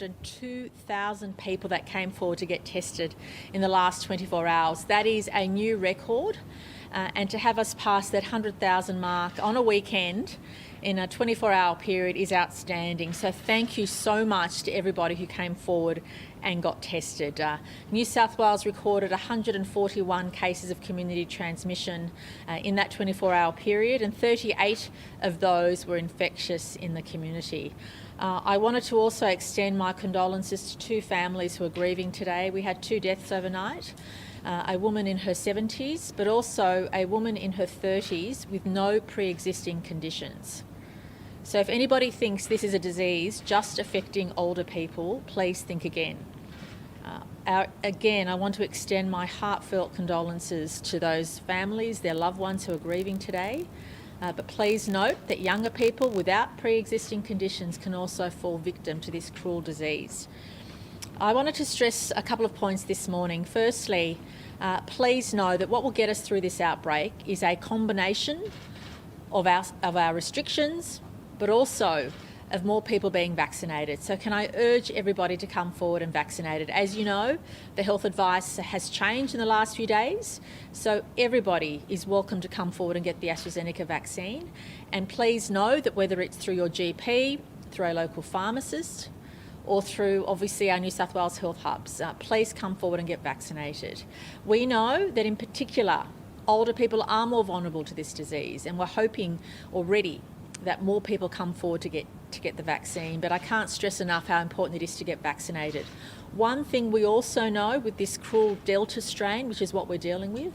102,000 people that came forward to get tested in the last 24 hours. That is a new record, and to have us pass that 100,000 mark on a weekend in a 24-hour period is outstanding. So thank you so much to everybody who came forward and got tested. New South Wales recorded 141 cases of community transmission in that 24-hour period, and 38 of those were infectious in the community. I wanted to also extend my condolences to two families who are grieving today. We had 2 deaths overnight. A woman in her 70s, but also a woman in her 30s with no pre-existing conditions. So if anybody thinks this is a disease just affecting older people, please think again. Again, I want to extend my heartfelt condolences to those families, their loved ones who are grieving today. But please note that younger people without pre-existing conditions can also fall victim to this cruel disease. I wanted to stress a couple of points this morning. Firstly, please know that what will get us through this outbreak is a combination of our restrictions, but also of more people being vaccinated. So can I urge everybody to come forward and vaccinate it? As you know, the health advice has changed in the last few days, so everybody is welcome to come forward and get the AstraZeneca vaccine. And please know that whether it's through your GP, through a local pharmacist, or through, obviously, our New South Wales health hubs, please come forward and get vaccinated. We know that in particular, older people are more vulnerable to this disease, and we're hoping already that more people come forward to get the vaccine, but I can't stress enough how important it is to get vaccinated. One thing we also know with this cruel Delta strain, which is what we're dealing with,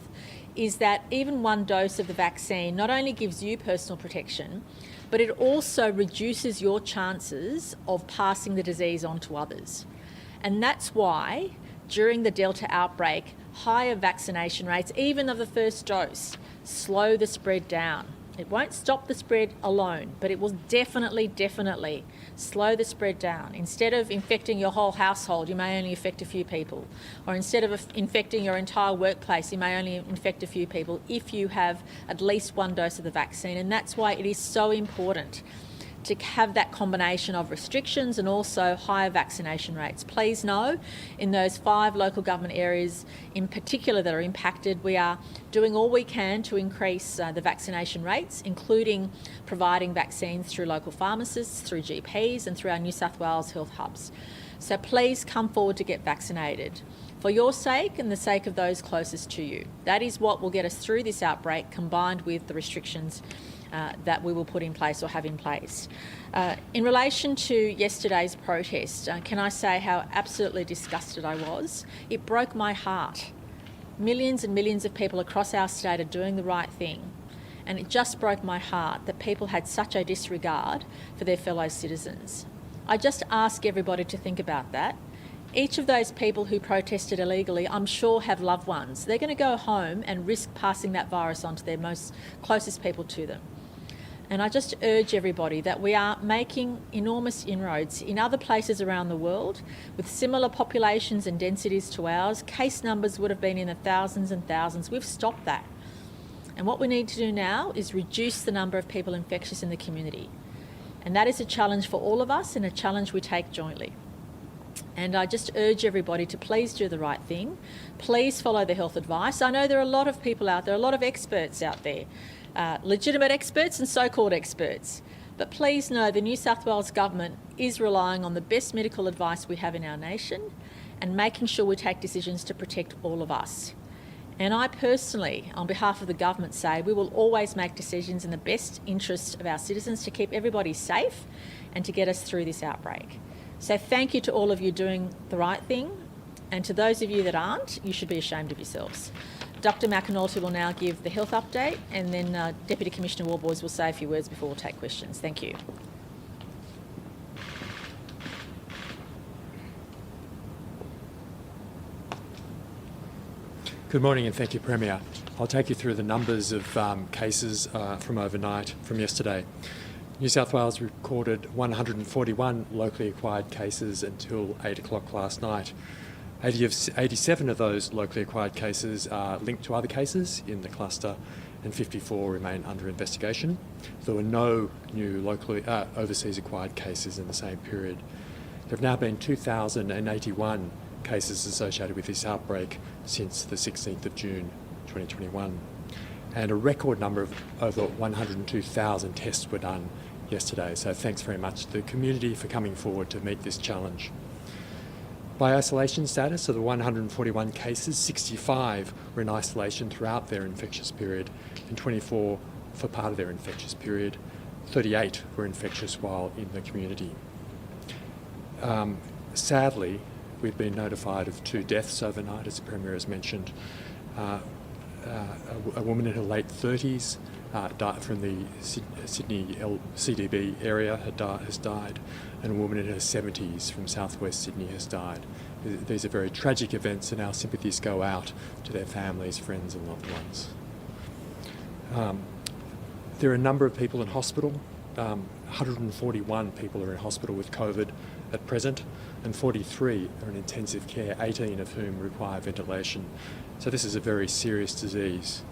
is that even 1 dose of the vaccine not only gives you personal protection, but it also reduces your chances of passing the disease on to others. And that's why, during the Delta outbreak, higher vaccination rates, even of the first dose, slow the spread down. It won't stop the spread alone, but it will definitely slow the spread down. Instead of infecting your whole household, you may only infect a few people. Or instead of infecting your entire workplace, you may only infect a few people if you have at least 1 dose of the vaccine. And that's why it is so important to have that combination of restrictions and also higher vaccination rates. Please know, in those 5 local government areas in particular that are impacted, we are doing all we can to increase the vaccination rates, including providing vaccines through local pharmacists, through GPs and through our New South Wales health hubs. So please come forward to get vaccinated for your sake and the sake of those closest to you. That is what will get us through this outbreak, combined with the restrictions that we will put in place or have in place. In relation to yesterday's protest, can I say how absolutely disgusted I was? It broke my heart. Millions and millions of people across our state are doing the right thing, and it just broke my heart that people had such a disregard for their fellow citizens. I just ask everybody to think about that. Each of those people who protested illegally, I'm sure, have loved ones. They're going to go home and risk passing that virus on to their most closest people to them. And I just urge everybody that we are making enormous inroads in other places around the world with similar populations and densities to ours. Case numbers would have been in the thousands and thousands. We've stopped that. And what we need to do now is reduce the number of people infectious in the community. And that is a challenge for all of us and a challenge we take jointly. And I just urge everybody to please do the right thing. Please follow the health advice. I know there are a lot of people out there, a lot of experts out there, legitimate experts and so-called experts. But please know the New South Wales Government is relying on the best medical advice we have in our nation and making sure we take decisions to protect all of us. And I personally, on behalf of the government, say we will always make decisions in the best interest of our citizens to keep everybody safe and to get us through this outbreak. So thank you to all of you doing the right thing, and to those of you that aren't, you should be ashamed of yourselves. Dr McAnulty will now give the health update, and then Deputy Commissioner Warboys will say a few words before we'll take questions. Thank you. Good morning and thank you, Premier. I'll take you through the numbers of cases from overnight, from yesterday. New South Wales recorded 141 locally acquired cases until 8 o'clock last night. 87 of those locally acquired cases are linked to other cases in the cluster, and 54 remain under investigation. There were no new locally overseas acquired cases in the same period. There have now been 2,081 cases associated with this outbreak since the 16th of June 2021. And a record number of over 102,000 tests were done yesterday. So thanks very much to the community for coming forward to meet this challenge. By isolation status, of the 141 cases, 65 were in isolation throughout their infectious period and 24 for part of their infectious period. 38 were infectious while in the community. Sadly, we've been notified of 2 deaths overnight, as the Premier has mentioned. A woman in her late 30s died from the Sydney CDB area has died, and a woman in her 70s from southwest Sydney has died. These are very tragic events, and our sympathies go out to their families, friends and loved ones. There are a number of people in hospital. 141 people are in hospital with COVID at present, and 43 are in intensive care, 18 of whom require ventilation. So this is a very serious disease.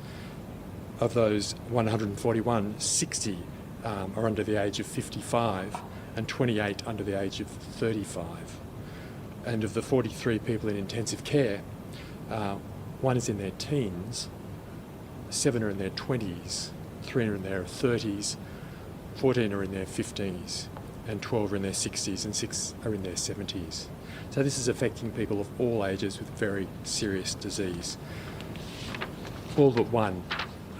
Of those 141, 60 are under the age of 55 and 28 under the age of 35. And of the 43 people in intensive care, 1 is in their teens, 7 are in their 20s, 3 are in their 30s, 14 are in their 50s, and 12 are in their 60s, and 6 are in their 70s. So this is affecting people of all ages with very serious disease. All but 1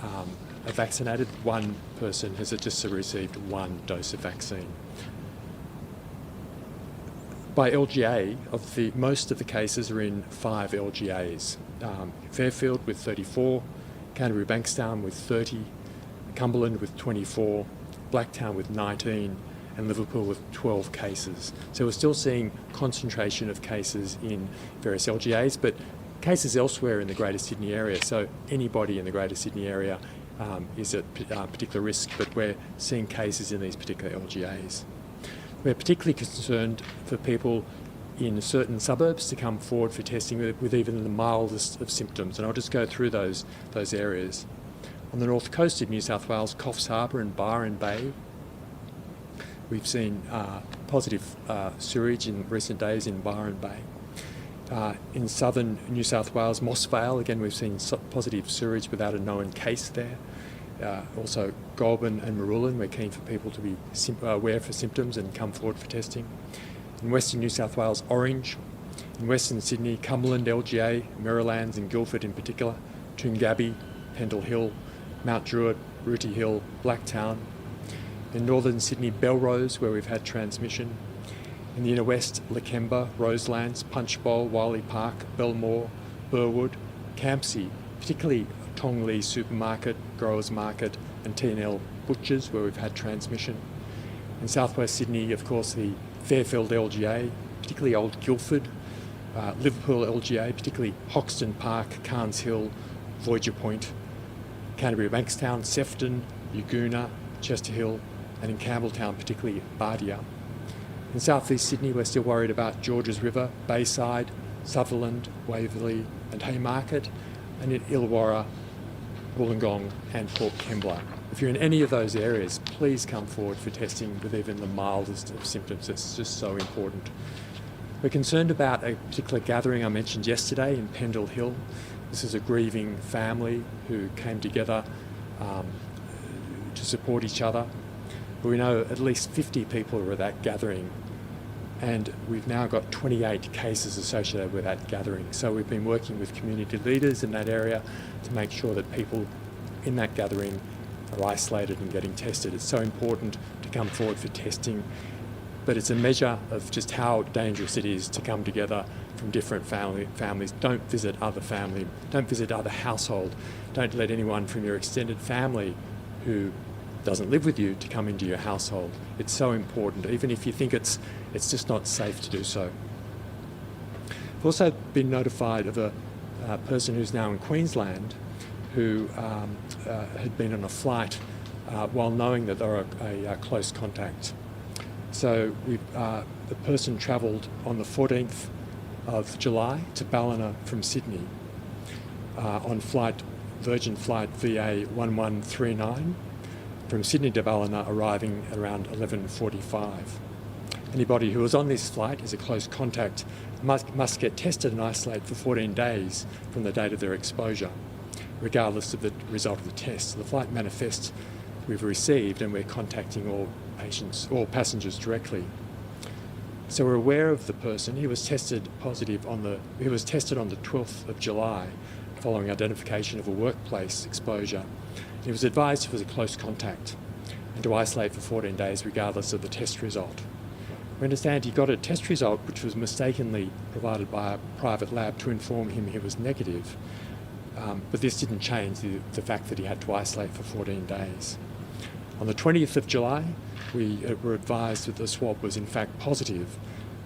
are vaccinated. 1 person has just received 1 dose of vaccine. By LGA, most of the cases are in 5 LGAs. Fairfield with 34, Canterbury Bankstown with 30, Cumberland with 24, Blacktown with 19, and Liverpool with 12 cases. So we're still seeing concentration of cases in various LGAs, but cases elsewhere in the Greater Sydney area. So anybody in the Greater Sydney area is at particular risk, but we're seeing cases in these particular LGAs. We're particularly concerned for people in certain suburbs to come forward for testing with even the mildest of symptoms, and I'll just go through those areas. On the north coast of New South Wales, Coffs Harbour and Byron Bay, we've seen positive sewage in recent days in Byron Bay. In southern New South Wales, Moss Vale, again we've seen positive sewage without a known case there. Also Goulburn and Marulan, we're keen for people to be aware for symptoms and come forward for testing. In Western New South Wales, Orange. In Western Sydney, Cumberland, LGA, Merrylands and Guildford in particular, Toongabbie, Pendle Hill, Mount Druitt, Rooty Hill, Blacktown. In Northern Sydney, Belrose, where we've had transmission. In the inner west, Lakemba, Roselands, Punchbowl, Wiley Park, Belmore, Burwood, Campsie, particularly Tongley Supermarket, Growers Market and T&L Butchers, where we've had transmission. In southwest Sydney, of course, the Fairfield LGA, particularly Old Guildford, Liverpool LGA, particularly Hoxton Park, Carnes Hill, Voyager Point, Canterbury Bankstown, Sefton, Yagoona, Chester Hill, and in Campbelltown, particularly Bardia. In southeast Sydney, we're still worried about Georges River, Bayside, Sutherland, Waverley and Haymarket, and in Illawarra, Wollongong and Port Kembla. If you're in any of those areas, please come forward for testing with even the mildest of symptoms. It's just so important. We're concerned about a particular gathering I mentioned yesterday in Pendle Hill. This is a grieving family who came together to support each other. We know at least 50 people were at that gathering, and we've now got 28 cases associated with that gathering. So we've been working with community leaders in that area to make sure that people in that gathering are isolated and getting tested. It's so important to come forward for testing, but it's a measure of just how dangerous it is to come together from different families. Don't visit other family, don't visit other household, don't let anyone from your extended family who doesn't live with you to come into your household. It's so important, even if you think it's just not safe to do so. I've also been notified of a person who's now in Queensland who had been on a flight while knowing that they were a close contact. So the person travelled on the 14th of July to Ballina from Sydney on Virgin Flight VA 1139 from Sydney to Ballina, arriving around 11:45. Anybody who was on this flight as a close contact must get tested and isolated for 14 days from the date of their exposure, regardless of the result of the test. So the flight manifest we've received, and we're contacting all passengers directly. So we're aware of the person. He was tested positive on the 12th of July following identification of a workplace exposure. He was advised he was a close contact and to isolate for 14 days regardless of the test result. We understand he got a test result which was mistakenly provided by a private lab to inform him he was negative, but this didn't change the fact that he had to isolate for 14 days. On the 20th of July, we were advised that the swab was in fact positive,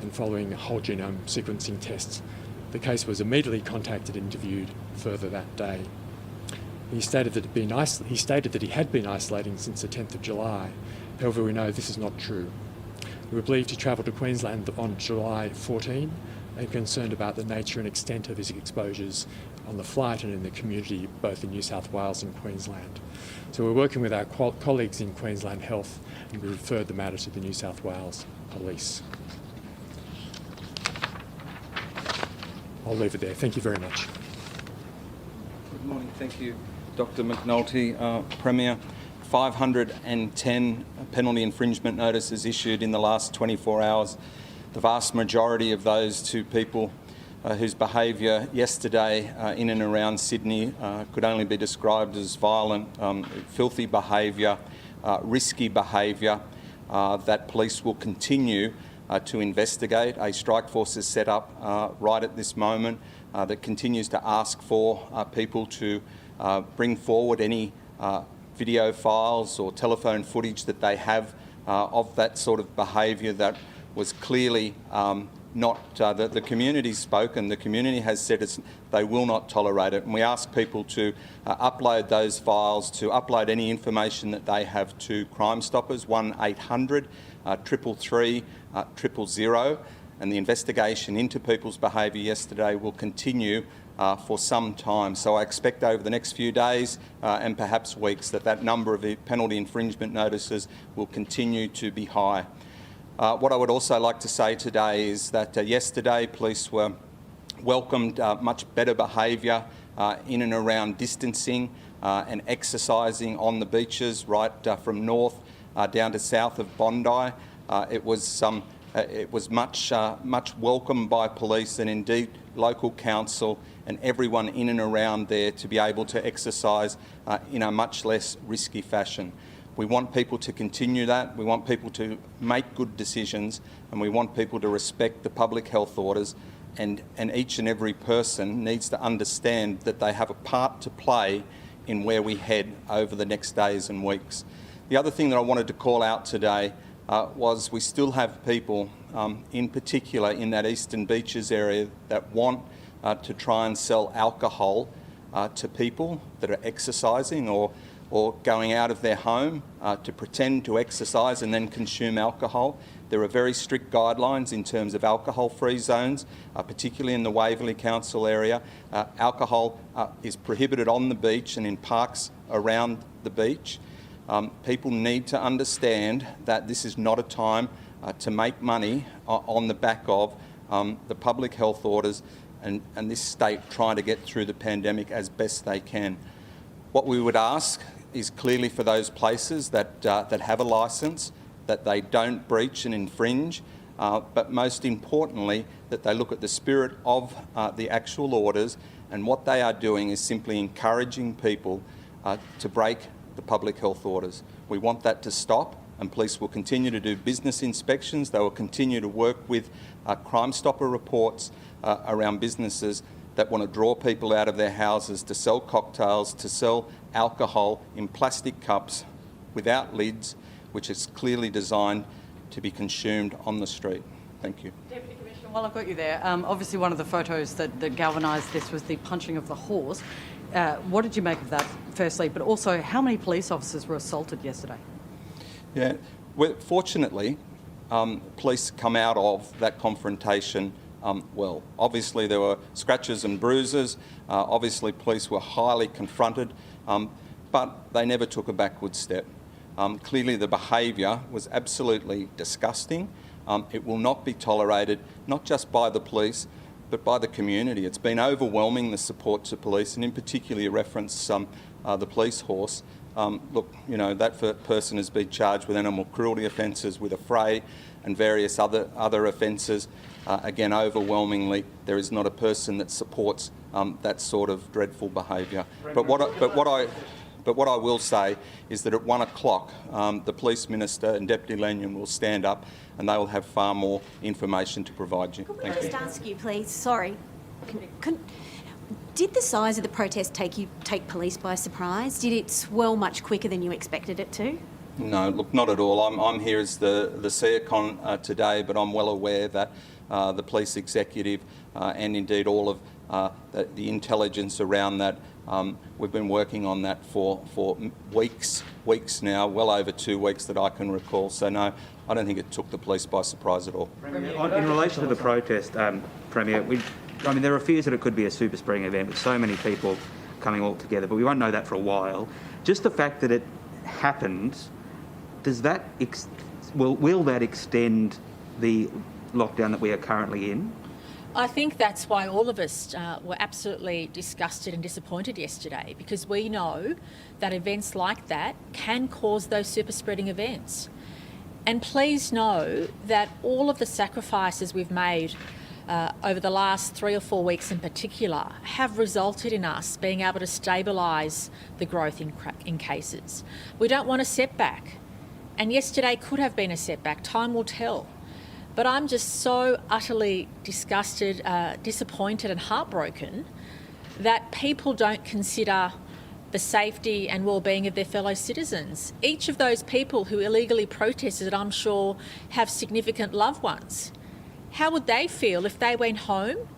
and following whole genome sequencing tests, the case was immediately contacted and interviewed further that day. He stated that he had been isolating since the 10th of July. However, we know this is not true. We were believed to travel to Queensland on July 14 and concerned about the nature and extent of his exposures on the flight and in the community, both in New South Wales and Queensland. So we're working with our colleagues in Queensland Health, and we referred the matter to the New South Wales Police. I'll leave it there. Thank you very much. Good morning. Thank you, Dr. McNulty. Premier, 510 penalty infringement notices issued in the last 24 hours. The vast majority of those to people whose behaviour yesterday in and around Sydney could only be described as violent, filthy behaviour, risky behaviour that police will continue to investigate. A strike force is set up right at this moment that continues to ask for people to bring forward any video files or telephone footage that they have of that sort of behaviour that was clearly not, the community's spoken, the community has said they will not tolerate it, and we ask people to upload those files, to upload any information that they have to Crime Stoppers, 1800 333 000, and the investigation into people's behaviour yesterday will continue for some time. So I expect over the next few days and perhaps weeks that number of penalty infringement notices will continue to be high. What I would also like to say today is that yesterday police were welcomed much better behaviour in and around distancing and exercising on the beaches right from north down to south of Bondi. It was much welcomed by police and indeed local council and everyone in and around there to be able to exercise in a much less risky fashion. We want people to continue that, we want people to make good decisions, and we want people to respect the public health orders, and each and every person needs to understand that they have a part to play in where we head over the next days and weeks. The other thing that I wanted to call out today was we still have people, in particular in that Eastern Beaches area, that want to try and sell alcohol to people that are exercising or going out of their home to pretend to exercise and then consume alcohol. There are very strict guidelines in terms of alcohol-free zones, particularly in the Waverley Council area. Alcohol is prohibited on the beach and in parks around the beach. People need to understand that this is not a time to make money on the back of the public health orders and this state trying to get through the pandemic as best they can. What we would ask is clearly for those places that have a licence, that they don't breach and infringe, but most importantly, that they look at the spirit of the actual orders, and what they are doing is simply encouraging people to break the public health orders. We want that to stop, and police will continue to do business inspections. They will continue to work with Crime Stopper reports around businesses that want to draw people out of their houses to sell cocktails, to sell alcohol in plastic cups without lids, which is clearly designed to be consumed on the street. Thank you. Deputy Commissioner, while I've got you there, obviously one of the photos that galvanised this was the punching of the horse. What did you make of that, firstly, but also how many police officers were assaulted yesterday? Yeah, well, fortunately, police come out of that confrontation well. Obviously there were scratches and bruises, obviously police were highly confronted, but they never took a backward step. Clearly the behaviour was absolutely disgusting, It will not be tolerated, not just by the police, but by the community. It's been overwhelming, the support to police, and in particular you reference the police horse. Look, you know, that person has been charged with animal cruelty offences, with affray and various other offences. Again, overwhelmingly, there is not a person that supports that sort of dreadful behaviour. But what I will say is that at 1 o'clock, the Police Minister and Deputy Lanyon will stand up and they will have far more information to provide you. Could we just ask you, please? Sorry. Did the size of the protest take police by surprise? Did it swell much quicker than you expected it to? No, look, not at all. I'm here as the CERCON today, but I'm well aware that the police executive and indeed all of the intelligence around that, we've been working on that for weeks now, well over 2 weeks that I can recall. So no, I don't think it took the police by surprise at all. In relation to the protest, Premier, there are fears that it could be a super spreading event with so many people coming all together, but we won't know that for a while. Just the fact that it happened, does that will that extend the lockdown that we are currently in? I think that's why all of us were absolutely disgusted and disappointed yesterday, because we know that events like that can cause those super spreading events. And please know that all of the sacrifices we've made over the last 3 or 4 weeks in particular have resulted in us being able to stabilise the growth in cases. We don't want a setback. And yesterday could have been a setback. Time will tell. But I'm just so utterly disgusted, disappointed and heartbroken that people don't consider the safety and well-being of their fellow citizens. Each of those people who illegally protested, I'm sure, have significant loved ones. How would they feel if they went home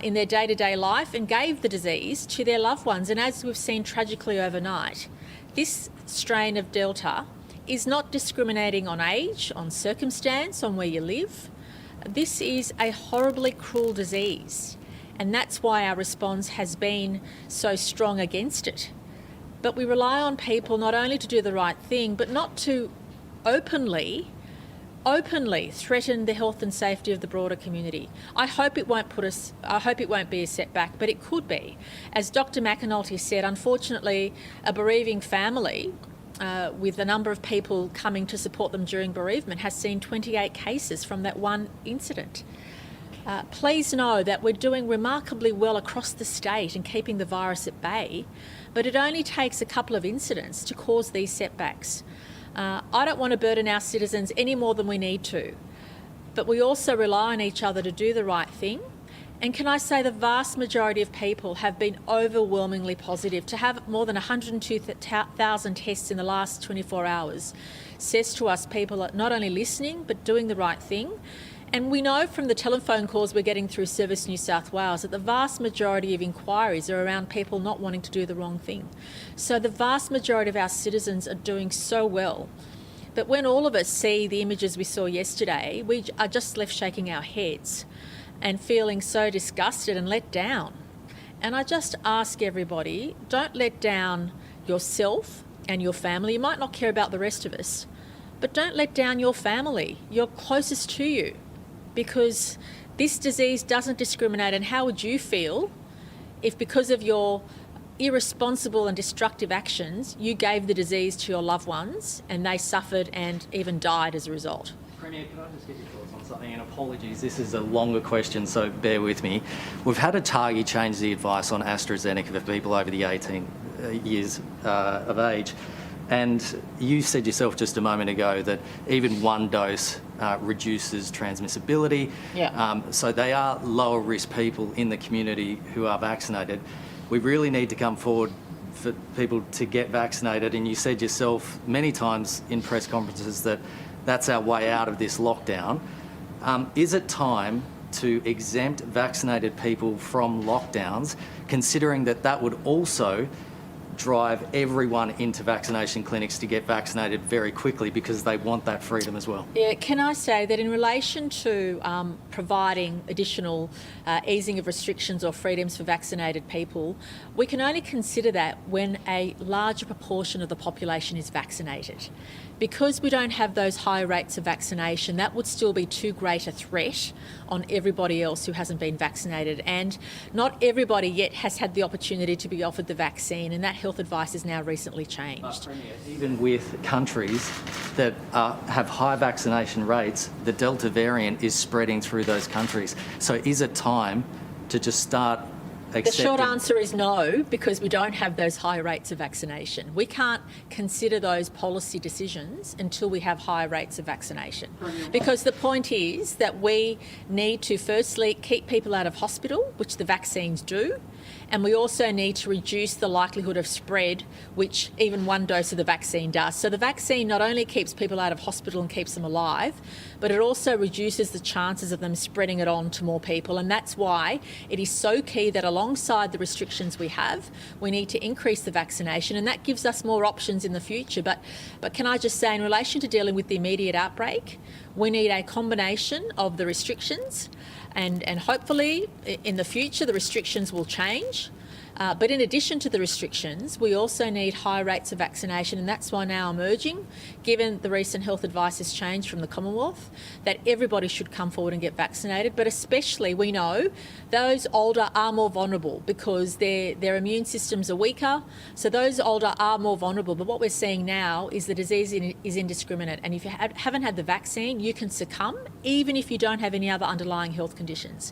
in their day-to-day life and gave the disease to their loved ones? And as we've seen tragically overnight, this strain of Delta is not discriminating on age, on circumstance, on where you live. This is a horribly cruel disease, and that's why our response has been so strong against it. But we rely on people not only to do the right thing, but not to openly threaten the health and safety of the broader community. I hope it won't be a setback, but it could be. As Dr. McAnulty said, unfortunately, a bereaving family with a number of people coming to support them during bereavement has seen 28 cases from that one incident. Please know that we're doing remarkably well across the state in keeping the virus at bay, but it only takes a couple of incidents to cause these setbacks. I don't want to burden our citizens any more than we need to, but we also rely on each other to do the right thing. And can I say the vast majority of people have been overwhelmingly positive. To have more than 102,000 tests in the last 24 hours says to us people are not only listening but doing the right thing. And we know from the telephone calls we're getting through Service New South Wales that the vast majority of inquiries are around people not wanting to do the wrong thing. So the vast majority of our citizens are doing so well. But when all of us see the images we saw yesterday, we are just left shaking our heads and feeling so disgusted and let down. And I just ask everybody, don't let down yourself and your family. You might not care about the rest of us, but don't let down your family, your closest to you, because this disease doesn't discriminate. And how would you feel if, because of your irresponsible and destructive actions, you gave the disease to your loved ones and they suffered and even died as a result? Premier, can I just get your thoughts on something? And apologies, this is a longer question, so bear with me. We've had ATAGI change the advice on AstraZeneca for people over the 18 years of age. And you said yourself just a moment ago that even one dose reduces transmissibility. Yeah. So they are lower risk people in the community who are vaccinated. We really need to come forward for people to get vaccinated. And you said yourself many times in press conferences that that's our way out of this lockdown. Is it time to exempt vaccinated people from lockdowns, considering that that would also drive everyone into vaccination clinics to get vaccinated very quickly because they want that freedom as well. Yeah, can I say that in relation to providing additional easing of restrictions or freedoms for vaccinated people, we can only consider that when a larger proportion of the population is vaccinated. Because we don't have those high rates of vaccination, that would still be too great a threat on everybody else who hasn't been vaccinated. And not everybody yet has had the opportunity to be offered the vaccine, and that health advice has now recently changed. Premier, even with countries that have high vaccination rates, the Delta variant is spreading through those countries. So is it time to just start accepting? The short answer is no, because we don't have those high rates of vaccination. We can't consider those policy decisions until we have high rates of vaccination. Because the point is that we need to firstly keep people out of hospital, which the vaccines do, and we also need to reduce the likelihood of spread, which even one dose of the vaccine does. So the vaccine not only keeps people out of hospital and keeps them alive, but it also reduces the chances of them spreading it on to more people. And that's why it is so key that alongside the restrictions we have, we need to increase the vaccination, and that gives us more options in the future. But can I just say, in relation to dealing with the immediate outbreak, we need a combination of the restrictions, and hopefully in the future the restrictions will change. But in addition to the restrictions, we also need high rates of vaccination, and that's why now I'm urging, given the recent health advice has changed from the Commonwealth, that everybody should come forward and get vaccinated. But especially, we know those older are more vulnerable because their immune systems are weaker. So those older are more vulnerable. But what we're seeing now is the disease is indiscriminate, and if you haven't had the vaccine, you can succumb, even if you don't have any other underlying health conditions.